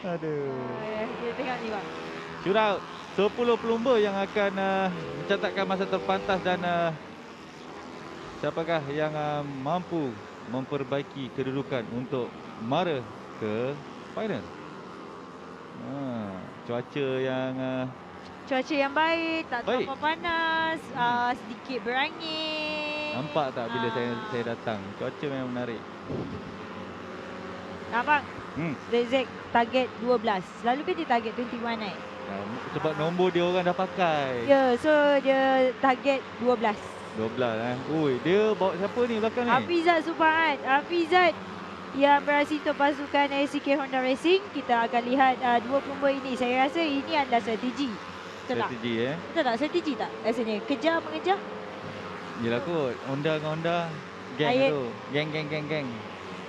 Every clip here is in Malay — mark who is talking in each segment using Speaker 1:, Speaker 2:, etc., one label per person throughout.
Speaker 1: Aduh.
Speaker 2: Kita tengok ni bang.
Speaker 1: Shootout 10 pelumba yang akan mencatatkan masa terpantas dan siapakah yang mampu memperbaiki kedudukan untuk mara ke final. Cuaca yang
Speaker 2: Cuaca yang baik, tak
Speaker 1: baik.
Speaker 2: terlampau panas, sedikit berangin.
Speaker 1: Nampak tak bila saya datang? Cuaca memang menarik.
Speaker 2: Abang, Rezek target 12. Selalu kan dia target 21 kan?
Speaker 1: Sebab nombor dia orang dah pakai.
Speaker 2: Ya, so dia target 12.
Speaker 1: 12 Ui, dia bawa siapa ni belakang ni?
Speaker 2: Hafizat Supahat. Hafizat yang berasal untuk pasukan SCK Honda Racing. Kita akan lihat dua pelumba ini. Saya rasa ini adalah strategi.
Speaker 1: Strategi
Speaker 2: Betul tak? Strategi tak rasanya? Kejar mengejar?
Speaker 1: Yelah kot, Honda dengan Honda. Geng tu. Geng.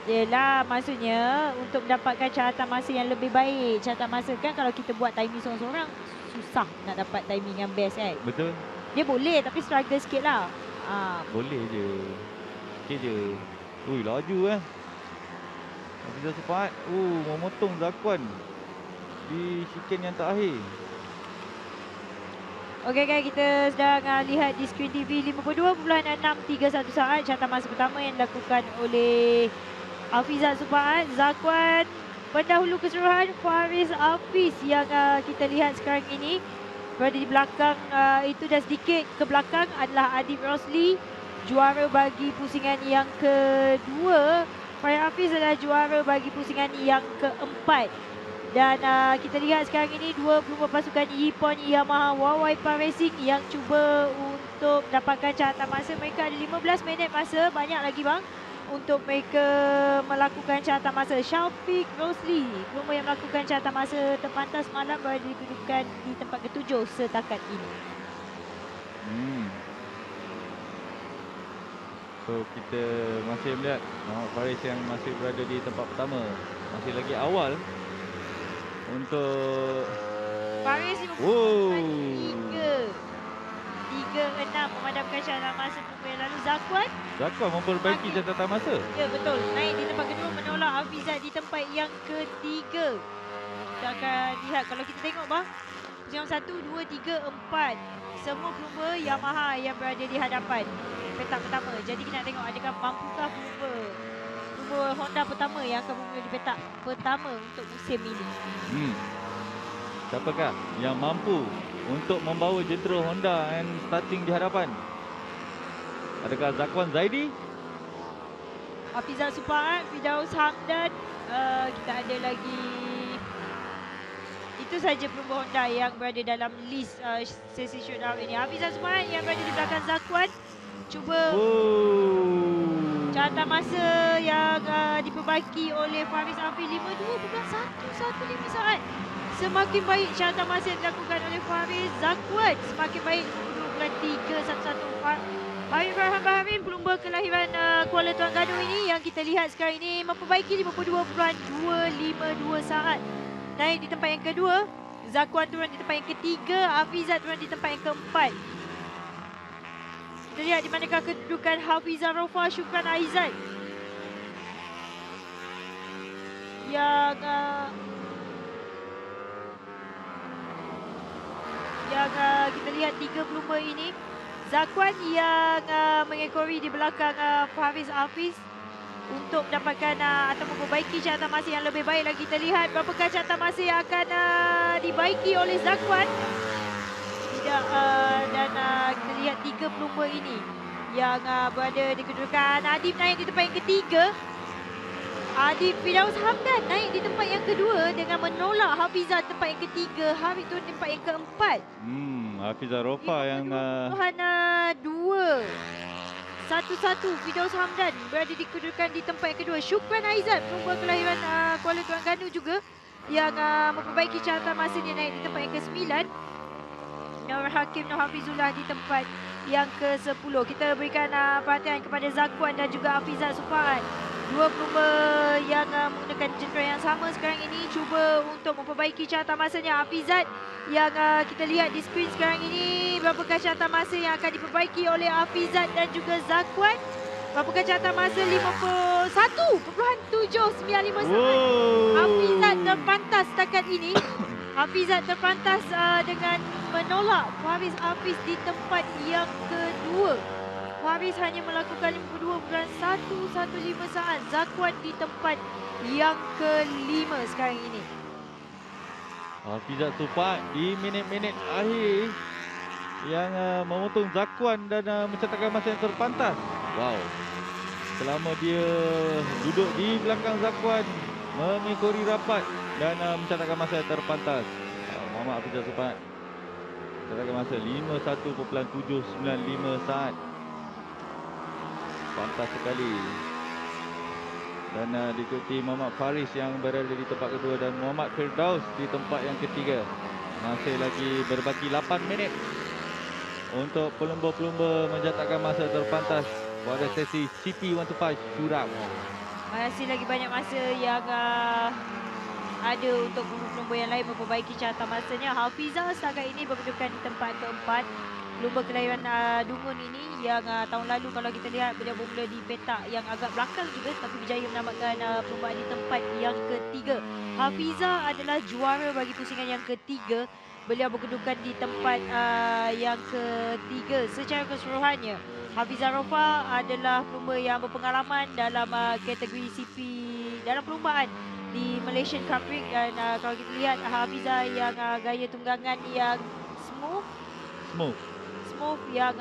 Speaker 2: Yelah, maksudnya untuk mendapatkan catatan masa yang lebih baik. Catatan masa kan kalau kita buat timing seorang-seorang, susah nak dapat timing yang best kan?
Speaker 1: Betul.
Speaker 2: Dia boleh tapi struggle sikit lah.
Speaker 1: Boleh je. Okey je. Ui, laju Hafizat Supahat. Memotong Zakwan di chicane yang terakhir.
Speaker 2: Okey guys, kita sedang lihat di skrin TV 52.631 saat catatan masa pertama yang dilakukan oleh Hafizat Supahat. Zakwan pendahulu keseluruhan Faris Hafiz yang kita lihat sekarang ini berada di belakang. Itu dah sedikit ke belakang adalah Adib Rosli, juara bagi pusingan yang kedua. Faris Hafiz adalah juara bagi pusingan yang keempat. Dan kita lihat sekarang ini dua pelumba pasukan Nippon Yamaha Wawaipa Racing yang cuba untuk mendapatkan catatan masa. Mereka ada 15 minit masa, banyak lagi bang untuk mereka melakukan catatan masa. Syafiq Rosli, pelumba yang melakukan catatan masa terpantas malam, berada di kedudukan di tempat ketujuh setakat ini.
Speaker 1: So kita masih melihat Muhammad Faris yang masih berada di tempat pertama. Masih lagi awal untuk
Speaker 2: Faris 3-6 memadamkan catatan masa pelumba yang lalu. Zakwan
Speaker 1: memperbaiki catatan masa.
Speaker 2: Ya betul, naik di tempat kedua, menolak Hafizat di tempat yang ketiga. Kita akan lihat kalau kita tengok bang, yang 1, 2, 3, 4 semua pelumba Yamaha yang berada di hadapan petak pertama. Jadi kita nak tengok adakah mampukah pelumba Honda pertama yang akan bermula di petak pertama untuk musim ini.
Speaker 1: Siapakah yang mampu untuk membawa jentera Honda and starting di hadapan? Adakah Zakwan Zaidi?
Speaker 2: Hafizat Supahat, Firdaus Hamdan. Kita ada lagi. Itu saja pelumba Honda yang berada dalam list sesi shootout ini. Hafizat Supahat yang berada di belakang Zakwan. Cuba catatan masa yang diperbaiki oleh Faris Hafiz 52.115 saat. Semakin baik catatan masa yang dilakukan oleh Faris. Zakwan semakin baik 52.311. Farid Farhan Baharin, pelumba kelahiran Kuala Terengganu ini yang kita lihat sekarang ini memperbaiki 52.252 saat. Naik di tempat yang kedua. Zakwan turun di tempat yang ketiga. Hafizat turun di tempat yang keempat. Kita lihat di manakah kedudukan Hafizah Rofa Syukran Aizat yang kita lihat tiga pelumba ini. Zakwan yang mengekori di belakang Faris Hafiz untuk mendapatkan atau memperbaiki catatan masa yang lebih baik lagi. Kita lihat berapakah catatan masa yang akan dibaiki oleh Zakwan. Tidak, dan kita lihat tiga pelumba ini yang berada di kedudukan. Adib naik di tempat yang ketiga. Adib Firdaus Hamdan naik di tempat yang kedua dengan menolak Hafizah tempat yang ketiga. Harith turun di tempat yang keempat.
Speaker 1: Hafizah Rofa yang
Speaker 2: 2-1-1 Firdaus Hamdan berada di kedudukan di tempat yang kedua. Syukran Aizat, pelumba kelahiran Kuala Terengganu juga yang memperbaiki catatan masa, dia naik di tempat yang ke-9. Nur Hakim Nur Hafizullah di tempat yang ke-10. Kita berikan perhatian kepada Zakwan dan juga Hafizat Supahat. Dua pelumba yang menggunakan jentera yang sama sekarang ini cuba untuk memperbaiki catatan masanya. Hafizat yang kita lihat di skrin sekarang ini, berapakah catatan masa yang akan diperbaiki oleh Hafizat dan juga Zakwan. Mampukan catatan masa 51.795 saat.
Speaker 1: Wow.
Speaker 2: Hafizat terpantas setakat ini. Hafizat terpantas dengan menolak Faris Hafiz di tempat yang kedua. Faris hanya melakukan 52.115 saat. Zakwan di tempat yang kelima sekarang ini.
Speaker 1: Hafizat Supak di minit-minit akhir yang memotong Zakwan dan mencatatkan masa yang terpantas. Wow. Selama dia duduk di belakang Zakwan, mengekori rapat dan mencatatkan masa yang terpantas. Muhammad Hafizat Supak mencatatkan masa 51.795 saat. Pantas sekali. Dan diikuti Muhammad Faris yang berada di tempat kedua dan Muhammad Firdaus di tempat yang ketiga. Masih lagi berbaki 8 minit untuk pelumba-pelumba mencatatkan masa terpantas pada sesi CP125 shootout.
Speaker 2: Masih lagi banyak masa yang ada untuk pelumba yang lain memperbaiki catatan masanya. Hafizah setakat ini berkedudukan di tempat keempat. Pelumba kelahiran Dungun ini yang tahun lalu kalau kita lihat beliau bermula di petak yang agak belakang juga tapi berjaya menamatkan perlumbaan di tempat yang ketiga. Hafizah adalah juara bagi pusingan yang ketiga. Beliau berkedudukan di tempat yang ketiga secara keseluruhannya. Hafizah Rofa adalah pelumba yang berpengalaman dalam kategori CP dalam perlumbaan di Malaysian Cup Ring dan kalau kita lihat Hafizah yang gaya tunggangan yang smooth yang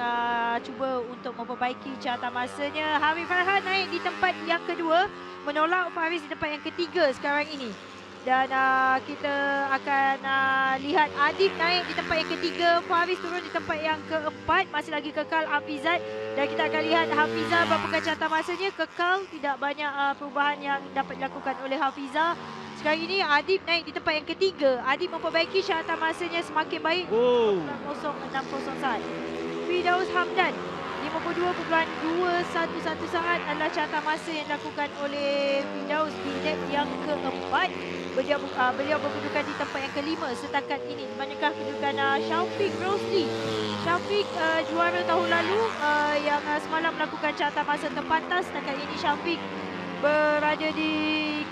Speaker 2: cuba untuk memperbaiki catatan masanya. Hamid Farhan naik di tempat yang kedua, menolak Faris di tempat yang ketiga sekarang ini. Dan kita akan lihat Adib naik di tempat yang ketiga, Faris turun di tempat yang keempat, masih lagi kekal Hafizat. Dan kita akan lihat Hafizah berapakah catatan masanya, kekal, tidak banyak perubahan yang dapat dilakukan oleh Hafizah. Sekarang ini Adib naik di tempat yang ketiga. Adib memperbaiki catatan masanya semakin baik. 0.60 saat. Firdaus Hamdan 52.211 saat adalah catatan masa yang dilakukan oleh Firdaus di lap yang keempat. Beliau berkedudukan di tempat yang kelima setakat ini. Manakah kedudukan Syafiq Rosli? Syafiq juara tahun lalu yang semalam melakukan catatan masa terpantas. Setakat ini Syafiq berada di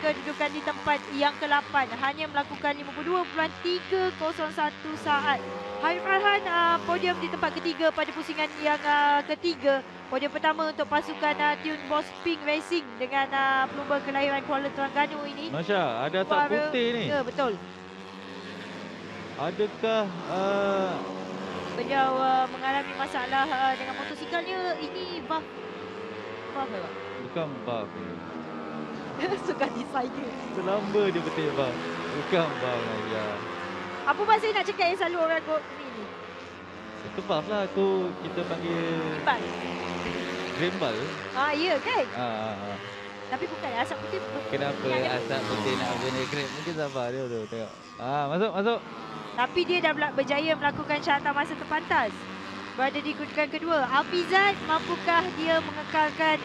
Speaker 2: kedudukan di tempat yang ke-8, hanya melakukan 52.301 saat. Hamid Farhan podium di tempat ketiga pada pusingan yang ketiga. Podium pertama untuk pasukan Tune Boss Pink Racing dengan pelumba kelahiran Kuala Terengganu ini.
Speaker 1: Masya, ada asap putih ni.
Speaker 2: Ya, betul.
Speaker 1: Adakah
Speaker 2: beliau mengalami masalah dengan motosikalnya? Ini buff ke tak?
Speaker 1: Bukan buff.
Speaker 2: Suka designer.
Speaker 1: Selamba dia betul buff. Bukan buff ya.
Speaker 2: Apa bahasa nak cakap yang selalu orang ni?
Speaker 1: Itu buff lah. Tu kita panggil
Speaker 2: Bang.
Speaker 1: Grembal.
Speaker 2: Ya kan?
Speaker 1: Tapi
Speaker 2: bukan asap putih.
Speaker 1: Kenapa asap putih nak guna grab? Mungkin sabar dia tu tengok. Masuk.
Speaker 2: Tapi dia dah berjaya melakukan catatan masa terpantas. Berada di kedudukan kedua. Hafizat, mampukah dia mengekalkan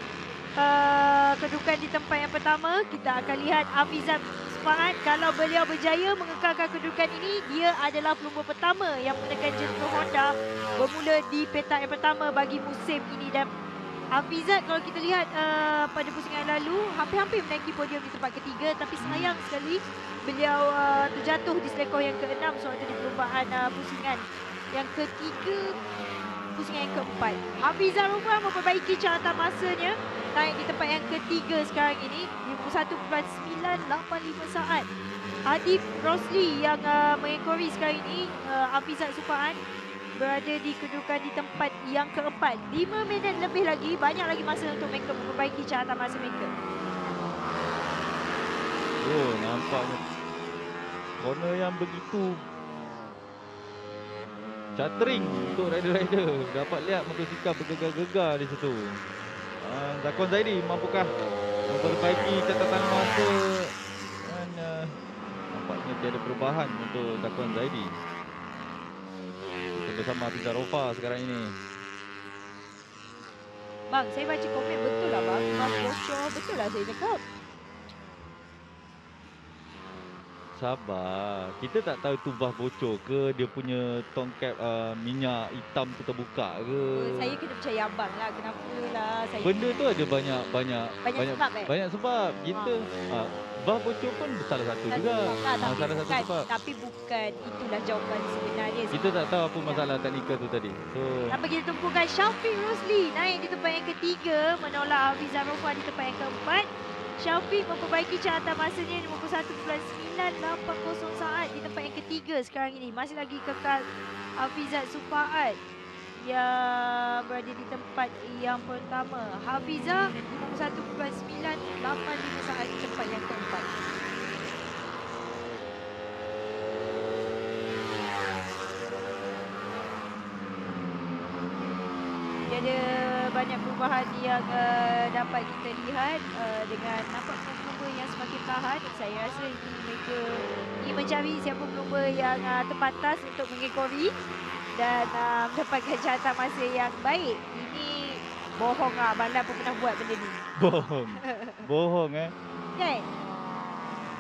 Speaker 2: kedudukan di tempat yang pertama? Kita akan lihat Hafizat semangat. Kalau beliau berjaya mengekalkan kedudukan ini, dia adalah pelumba pertama yang menggunakan jentera Honda bermula di petak yang pertama bagi musim ini. Dan Hafizat kalau kita lihat pada pusingan lalu hampir-hampir menaiki podium di tempat ketiga, tapi sayang sekali beliau terjatuh di selekoh yang ke-6 sewaktu di perlumbaan pusingan yang ketiga, pusingan yang keempat. Hafizah Rumah memperbaiki catatan masanya, naik di tempat yang ketiga sekarang ini, 51.985 saat. Adib Rosli yang mengekori sekarang ini, Hafizat Supaan berada di kedudukan di tempat yang keempat. 5 minit lebih lagi, banyak lagi masa untuk mereka memperbaiki catatan masa mereka.
Speaker 1: Oh, nampaknya corner yang begitu catering untuk rider-rider. Dapat lihat motosikal bergegar-gegar di situ. Zakwan Zaidi mampukah memperbaiki catatan masa? Dan nampaknya tiada perubahan untuk Zakwan Zaidi. Kita bersama Hafizah Rofa sekarang ini.
Speaker 2: Bang, saya baca komen betul lah bang. Bang bocor, betul lah saya cakap.
Speaker 1: Sabar. Kita tak tahu tu valve bocor ke, dia punya tongkat minyak hitam tu terbuka ke.
Speaker 2: Saya kena percaya abang lah. Kenapalah saya
Speaker 1: Benda tu ada banyak
Speaker 2: sebab
Speaker 1: banyak sebab. Kita valve bocor pun salah satu juga. Salah satu sebab.
Speaker 2: Tapi bukan itulah jawapan sebenarnya.
Speaker 1: Kita tak tahu apa masalah teknikal tu tadi. So
Speaker 2: tanpa kita tumpukan Syafiq Rosli naik di tempat yang ketiga menolak Hafizah Rofa di tempat yang keempat. Syafiq memperbaiki catatan masanya 51.980 saat di tempat yang ketiga sekarang ini. Masih lagi kekal Hafizat Sufaat yang berada di tempat yang pertama. Hafizah 51.985 saat di tempat yang keempat. Ada banyak perubahan yang dapat kita lihat dengan nampak pelumba yang semakin tahan. Saya rasa ini mereka ingin mencari siapa pelumba yang terpantas untuk mengekori dan mendapatkan catatan masa yang baik. Ini bohong lah, Abang pun pernah buat benda ni.
Speaker 1: bohong. Bohong
Speaker 2: Kan?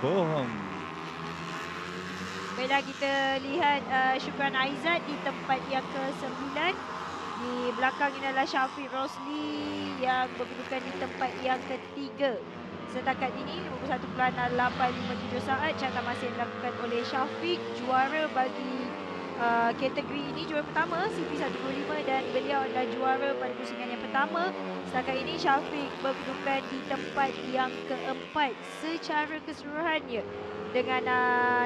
Speaker 1: Bohong.
Speaker 2: Baiklah, kita lihat Syukran Aizat di tempat yang ke-9. Di belakang ini adalah Syafiq Rosli yang berkedudukan di tempat yang ketiga. Setakat ini 51.857 saat catatan masa yang dilakukan oleh Syafiq. Juara bagi kategori ini, juara pertama CP125 dan beliau adalah juara pada pusingan yang pertama. Setakat ini Syafiq berkedudukan di tempat yang keempat secara keseluruhannya. Dengan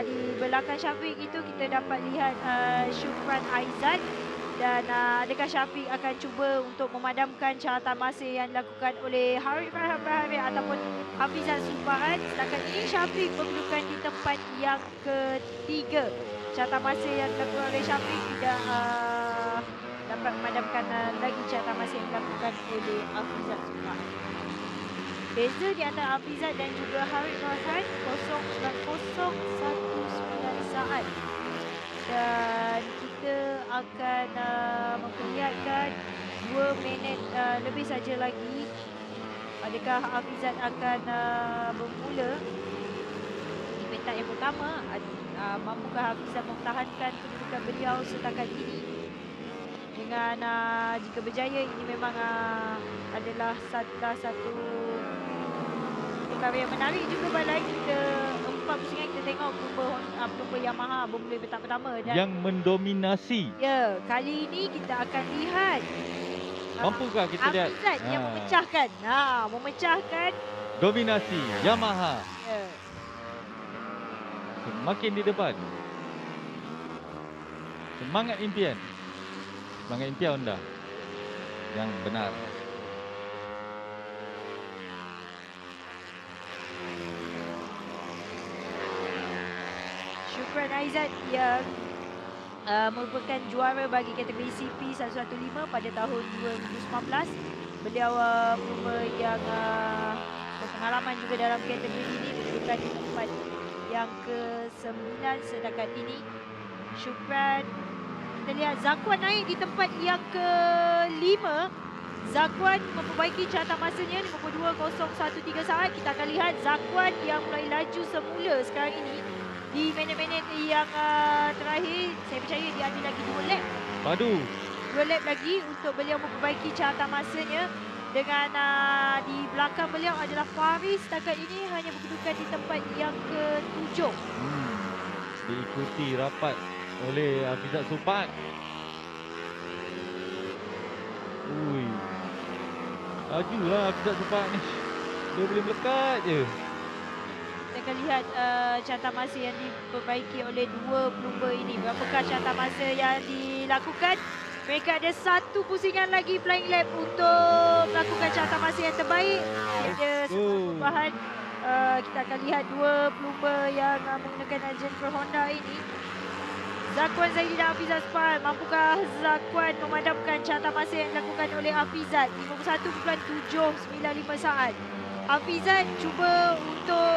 Speaker 2: di belakang Syafiq itu kita dapat lihat Syukran Aizat. Dan adakah Syafiq akan cuba untuk memadamkan catatan masa yang dilakukan oleh Harith Farhan Bahari ataupun Hafizat Sufaat? Setakat ini Syafiq berkedudukan di tempat yang ketiga. Catatan masa yang dilakukan oleh Syafiq tidak dapat memadamkan lagi catatan masa yang dilakukan oleh Hafizat Sufaat. Beza di antara Hafizat dan juga Harith Farhan 0.019 saat. Dan kita akan memperlihatkan 2 minit lebih saja lagi. Adakah Hafizat akan bermula di petak yang pertama? Mampukah Hafizat mempertahankan kedudukan beliau setakat ini? Dengan jika berjaya, ini memang adalah satu perkara yang menarik juga. Balai kita 4 pusingan kita tengok pelumba Yamaha bermula petak pertama dan
Speaker 1: Yang mendominasi.
Speaker 2: ya, kali ini kita akan lihat
Speaker 1: Mampukah kita lihat
Speaker 2: Hafizat yang memecahkan
Speaker 1: dominasi Yamaha
Speaker 2: ya.
Speaker 1: semakin di depan. Semangat impian Honda yang benar.
Speaker 2: Syukran Aizat yang merupakan juara bagi kategori CP115 pada tahun 2019. Beliau pelumba yang berpengalaman juga dalam kategori ini, berkedudukan di tempat yang ke-9 setakat ini. Syukran. Kita lihat Zakwan naik di tempat yang ke-5. Zakwan memperbaiki catatan masanya 52.013 saat. Kita akan lihat Zakwan yang mulai laju semula sekarang ini. Di minit-minit yang terakhir, saya percaya dia ada lagi 2 lap.
Speaker 1: Padu.
Speaker 2: 2 lap lagi untuk beliau memperbaiki catatan masanya. Dengan di belakang beliau adalah Faris. Setakat ini hanya berkedudukan di tempat yang ke-7.
Speaker 1: Diikuti rapat oleh Hafizat Sufaat. Ui. Lajulah Hafizat Sufaat ni. Dia boleh melekat je.
Speaker 2: Kita akan lihat catatan masa yang diperbaiki oleh 2 pelumba ini. Berapakah catatan masa yang dilakukan? Mereka ada 1 pusingan lagi flying lap untuk melakukan catatan masa yang terbaik. Ada perubahan. Kita akan lihat 2 pelumba yang menggunakan Jennifer Honda ini. Zakwan Zaidi dan Hafizat Sufaat. Mampukah Zakwan memadamkan catatan masa yang dilakukan oleh Hafizat? 51.795 saat. Hafizat cuba untuk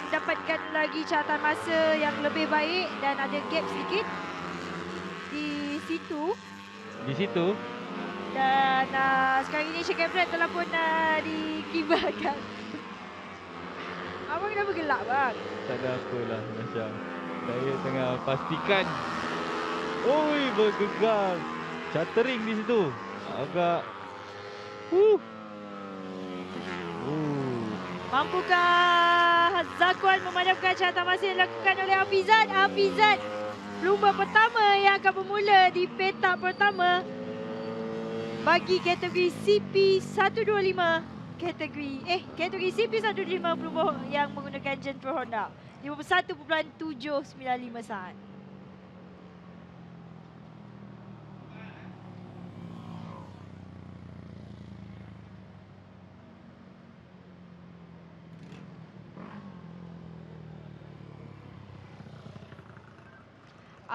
Speaker 2: mendapatkan lagi catatan masa yang lebih baik dan ada gap sedikit di situ. Dan sekarang ini check and flat telah pun dikibarkan. Abang kenapa gelak bang?
Speaker 1: Tak ada apalah macam saya tengah pastikan. Oi, bergegar. Chartering di situ. Agak uh.
Speaker 2: Mampukah Zakwan memadamkan carta masa yang dilakukan oleh Hafizat? Hafizat pelumba pertama yang akan bermula di petak pertama bagi kategori CP125. Kategori CP125 pelumba yang menggunakan Gentle Honda. 51.795 saat.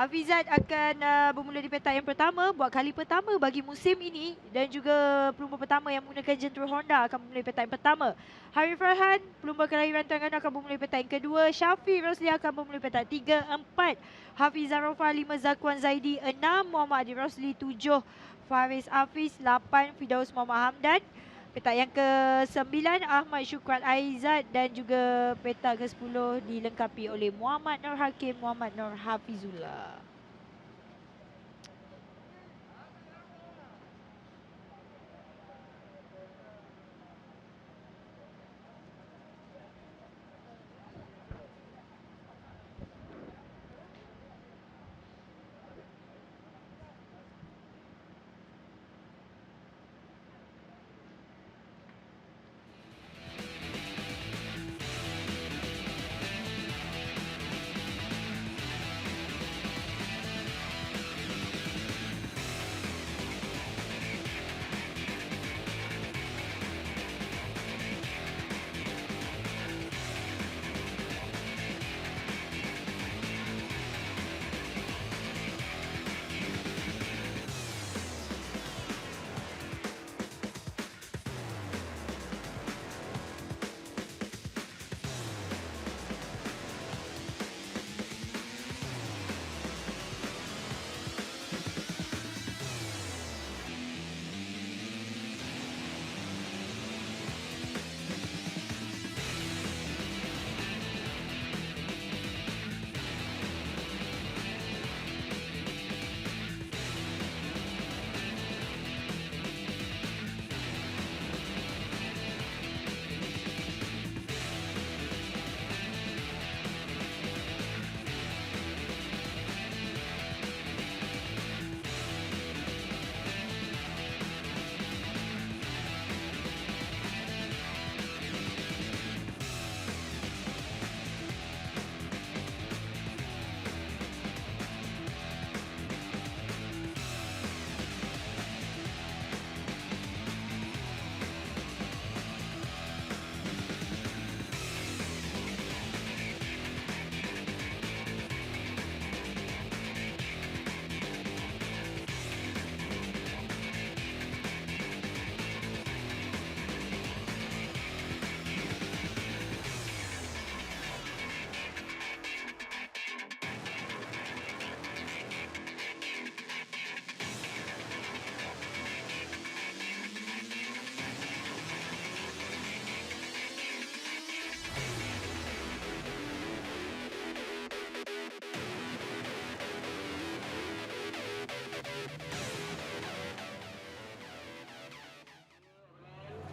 Speaker 2: Hafizat akan bermula di petak yang pertama buat kali pertama bagi musim ini dan juga pelumba pertama yang menggunakan Gentle Honda akan bermula di petak yang pertama. Harif Farhan, pelumba kelahiran Terengganu akan bermula di petak yang kedua. Syafiq Rosli akan bermula di petak 3, 4. Hafizah Rofa 5, Zakwan Zaidi 6, Muhammad Adi Rosli 7, Faris Hafiz 8, Fidaus Muhammad Hamdan. Petak yang ke-9 Ahmad Syukran Aizat dan juga petak ke-10 dilengkapi oleh Muhammad Nur Hakim, Muhammad Nur Hafizullah.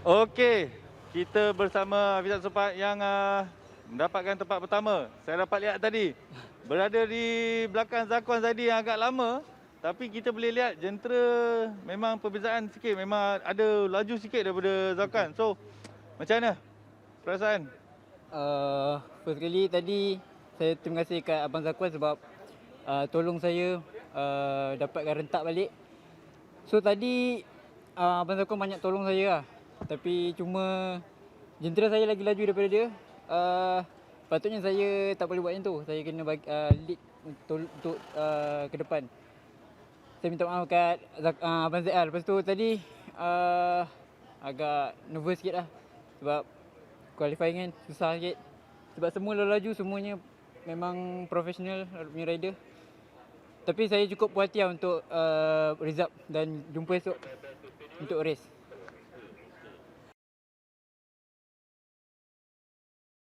Speaker 1: Okey, kita bersama Hafizat Supat yang mendapatkan tempat pertama. Saya dapat lihat tadi berada di belakang Zakwan Zaidi yang agak lama, tapi kita boleh lihat jentera memang perbezaan sikit, memang ada laju sikit daripada Zakwan. So, macam mana perasaan?
Speaker 3: First kali tadi saya terima kasih kat Abang Zakwan sebab tolong saya dapatkan rentak balik. So tadi Abang Zakwan banyak tolong saya lah. Tapi cuma jentera saya lagi laju daripada dia. Patutnya saya tak boleh buat macam tu. Saya kena bagi lead untuk ke depan. Saya minta maaf kat Abang ZR. Lepas tu tadi agak nervous sikit lah. Sebab qualifying kan susah sikit. Sebab semua laju semuanya memang profesional punya rider. Tapi saya cukup puas hati lah untuk result dan jumpa esok untuk race.